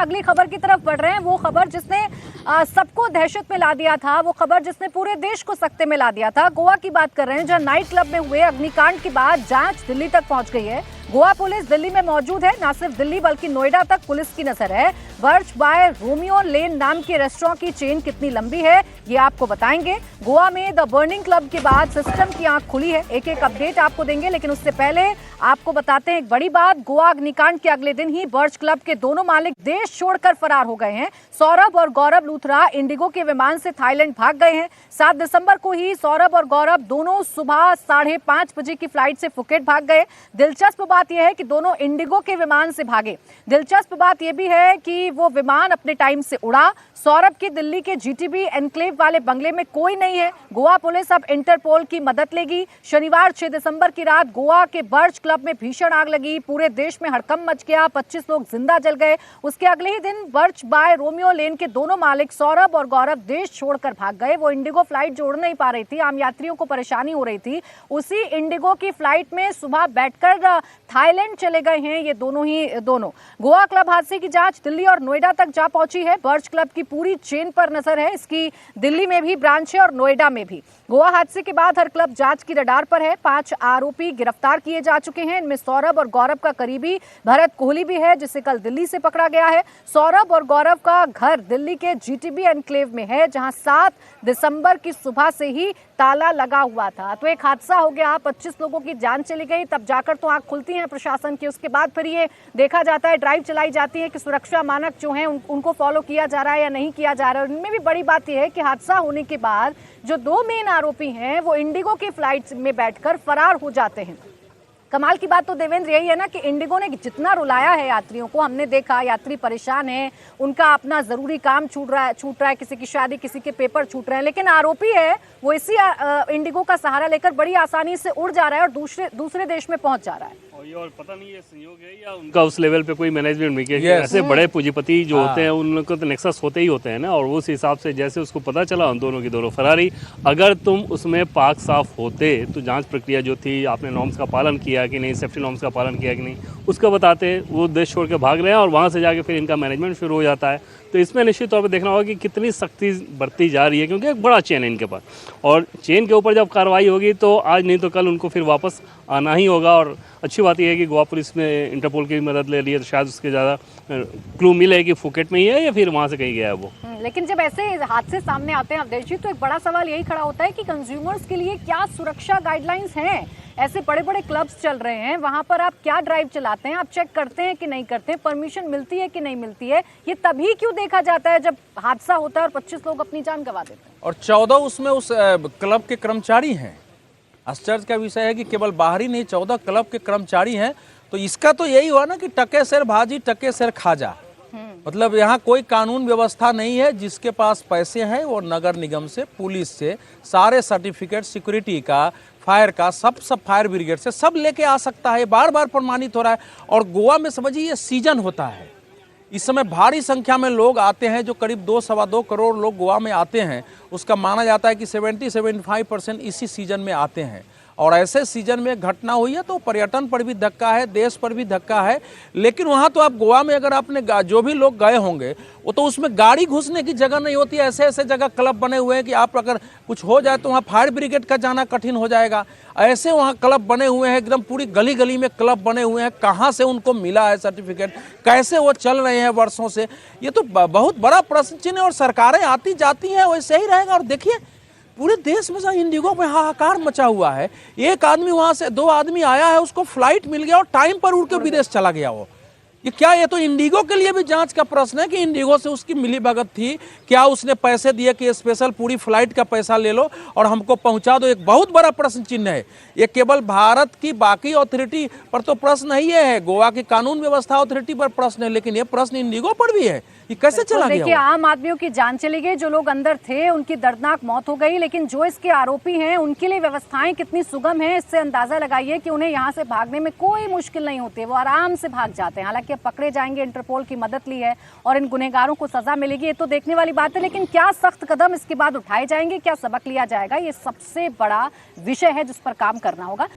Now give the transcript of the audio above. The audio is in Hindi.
अगली खबर की तरफ बढ़ रहे हैं। वो खबर जिसने सबको दहशत में ला दिया था, वो खबर जिसने पूरे देश को सकते में ला दिया था। गोवा की बात कर रहे हैं, जहां नाइट क्लब में हुए अग्निकांड के बाद जांच दिल्ली तक पहुंच गई है। गोवा पुलिस दिल्ली में मौजूद है। न सिर्फ दिल्ली बल्कि नोएडा तक पुलिस की नजर है। बर्च बाय रोमियो लेन नाम के रेस्टोरेंट की चेन कितनी लंबी है ये आपको बताएंगे। गोवा में द बर्निंग क्लब के बाद सिस्टम की आंख खुली है। एक एक अपडेट आपको देंगे, लेकिन उससे पहले आपको बताते हैं एक बड़ी बात। गोवा अग्निकांड के अगले दिन ही बर्च क्लब के दोनों मालिक देश छोड़कर फरार हो गए हैं। सौरभ और गौरव लूथरा इंडिगो के विमान से थाईलैंड भाग गए हैं। 7 दिसंबर को ही सौरभ और गौरव दोनों सुबह 5:30 बजे की फ्लाइट से फुकेट भाग गए। दिलचस्प बात यह है कि दोनों इंडिगो के विमान से भागे। दिलचस्प बात यह भी है कि वो विमान अपने टाइम से उड़ा। सौरभ के दिल्ली के जीटीबी एनक्लेव वाले बंगले में कोई नहीं है। गोवा पुलिस अब इंटरपोल की मदद लेगी। शनिवार 6 दिसंबर की रात गोवा के बर्च क्लब में भीषण आग लगी। पूरे देश में हड़कंप मच गया। 25 लोग जिंदा जल गए। उसके अगले ही दिन बर्च बाय रोमियो लेन के दोनों मालिक सौरभ और गौरव देश छोड़कर भाग गए। वो इंडिगो फ्लाइट जोड़ नहीं पा रही थी, आम यात्रियों को परेशानी हो रही थी। उसी इंडिगो की फ्लाइट में सुबह बैठकर थाईलैंड चले गए हैं ये दोनों। गोवा क्लब हादसे की जांच दिल्ली और नोएडा तक जा पहुंची है। बर्च क्लब की पूरी चेन पर नजर है। इसकी दिल्ली में भी ब्रांच है और नोएडा में भी। गोवा हादसे के बाद हर क्लब जांच की रडार पर है। 5 आरोपी गिरफ्तार किए जा चुके हैं। इनमें सौरभ और गौरव का करीबी भरत कोहली भी है, जिसे कल दिल्ली से पकड़ा गया है। सौरभ और गौरव का घर दिल्ली के जीटीबी एनक्लेव में है, जहां 7 दिसंबर की सुबह से ही ताला लगा हुआ था। तो एक हादसा हो गया, 25 लोगों की जान चली गई। तब जाकर तो आंख खुलती है प्रशासन की। उसके बाद फिर ये देखा जाता है, ड्राइव चलाई जाती है कि सुरक्षा मानक जो हैं उनको फॉलो किया जा रहा है या नहीं किया जा रहा है। उनमें भी बड़ी बात यह है कि हादसा होने के बाद जो 2 मेन आरोपी हैं वो इंडिगो की फ्लाइट में बैठकर फरार हो जाते हैं। कमाल की बात तो देवेंद्र यही है ना कि इंडिगो ने जितना रुलाया है यात्रियों को, हमने देखा यात्री परेशान है, उनका अपना जरूरी काम छूट रहा है, किसी की शादी, किसी के पेपर छूट रहे हैं, लेकिन आरोपी है वो इसी इंडिगो का सहारा लेकर बड़ी आसानी से उड़ जा रहा है और दूसरे देश में पहुंच जा रहा है। और पता नहीं ये संयोग है या उनका उस लेवल पे कोई मैनेजमेंट नहीं किया। ऐसे बड़े पूंजीपति जो होते हैं उनको तो नेक्सस होते ही होते हैं ना, और उस हिसाब से जैसे उसको पता चला उन दोनों की दोनों फरारी। अगर तुम उसमें पाक साफ होते तो जांच प्रक्रिया जो थी, आपने नॉर्म्स का पालन किया कि नहीं, सेफ्टी नॉर्म्स का पालन किया कि नहीं, उसका बताते। वो देश छोड़ के भाग रहे हैं और वहाँ से जाके फिर इनका मैनेजमेंट शुरू हो जाता है। तो इसमें निश्चित तौर पर देखना होगा कि कितनी सख्ती बरती जा रही है, क्योंकि एक बड़ा चेन है इनके पास, और चेन के ऊपर जब कार्रवाई होगी तो आज नहीं तो कल उनको फिर वापस आना ही होगा। और अच्छी बात यह है कि गोवा पुलिस ने इंटरपोल की मदद ले ली है, तो शायद उसके ज़्यादा क्लू मिले कि फुकेट में ही है या फिर वहाँ से कहीं गया है वो। लेकिन जब ऐसे हादसे सामने आते हैं अवधेश जी, तो एक बड़ा सवाल यही खड़ा होता है कि कंज्यूमर्स के लिए क्या सुरक्षा गाइडलाइंस हैं। ऐसे बड़े बड़े क्लब्स चल रहे हैं, वहां पर आप क्या ड्राइव चलाते हैं, आप चेक करते हैं कि नहीं करते हैं, परमिशन मिलती है कि नहीं मिलती है। ये तभी क्यों देखा जाता है जब हादसा होता है और 25 लोग अपनी जान गंवा देते हैं और 14 उसमें उस क्लब के कर्मचारी हैं। आश्चर्य का विषय है कि केवल बाहरी नहीं, 14 क्लब के कर्मचारी हैं। तो इसका तो यही हुआ ना कि टके शेर भाजी टके शेर खाजा। मतलब यहाँ कोई कानून व्यवस्था नहीं है। जिसके पास पैसे हैं वो नगर निगम से, पुलिस से सारे सर्टिफिकेट, सिक्योरिटी का, फायर का, सब फायर ब्रिगेड से सब लेके आ सकता है। बार बार प्रमाणित हो रहा है। और गोवा में समझिए ये सीजन होता है, इस समय भारी संख्या में लोग आते हैं, जो करीब 2-2.25 करोड़ लोग गोवा में आते हैं। उसका माना जाता है कि 70-75% इसी सीजन में आते हैं। और ऐसे सीजन में घटना हुई है तो पर्यटन पर भी धक्का है, देश पर भी धक्का है। लेकिन वहाँ तो आप गोवा में अगर आपने जो भी लोग गए होंगे, वो तो उसमें गाड़ी घुसने की जगह नहीं होती है। ऐसे ऐसे जगह क्लब बने हुए हैं कि आप अगर कुछ हो जाए तो वहाँ फायर ब्रिगेड का जाना कठिन हो जाएगा। ऐसे वहाँ क्लब बने हुए हैं, एकदम पूरी गली गली में क्लब बने हुए हैं। कहाँ से उनको मिला है सर्टिफिकेट, कैसे वो चल रहे हैं वर्षों से, ये तो बहुत बड़ा प्रश्न चिन्ह है। और सरकारें आती जाती हैं, वैसे ही रहेगा। और देखिए पूरे देश में इंडिगो में हाहाकार मचा हुआ है। एक आदमी वहां से 2 आदमी आया है, उसको फ्लाइट मिल गया और टाइम पर उड़ के विदेश चला गया वो। ये क्या, ये तो इंडिगो के लिए भी जांच का प्रश्न है कि इंडिगो से उसकी मिलीभगत थी क्या, उसने पैसे दिए कि स्पेशल पूरी फ्लाइट का पैसा ले लो और हमको पहुंचा दो। एक बहुत बड़ा प्रश्न चिन्ह है। ये केवल भारत की बाकी अथॉरिटी पर तो प्रश्न नहीं है, गोवा की कानून व्यवस्था अथॉरिटी पर प्रश्न है, लेकिन ये प्रश्न इंडिगो पर भी है। ये कैसे चला गया? देखिए आम आदमियों की जान चली गई, जो लोग अंदर थे उनकी दर्दनाक मौत हो गई, लेकिन जो इसके आरोपी हैं उनके लिए व्यवस्थाएं कितनी सुगम हैं, इससे अंदाजा लगाइए कि उन्हें यहाँ से भागने में कोई मुश्किल नहीं होती है। वो आराम से भाग जाते हैं। हालांकि अब पकड़े जाएंगे, इंटरपोल की मदद ली है और इन गुनहगारों को सजा मिलेगी, ये तो देखने वाली बात है। लेकिन क्या सख्त कदम इसके बाद उठाए जाएंगे, क्या सबक लिया जाएगा, ये सबसे बड़ा विषय है जिस पर काम करना होगा।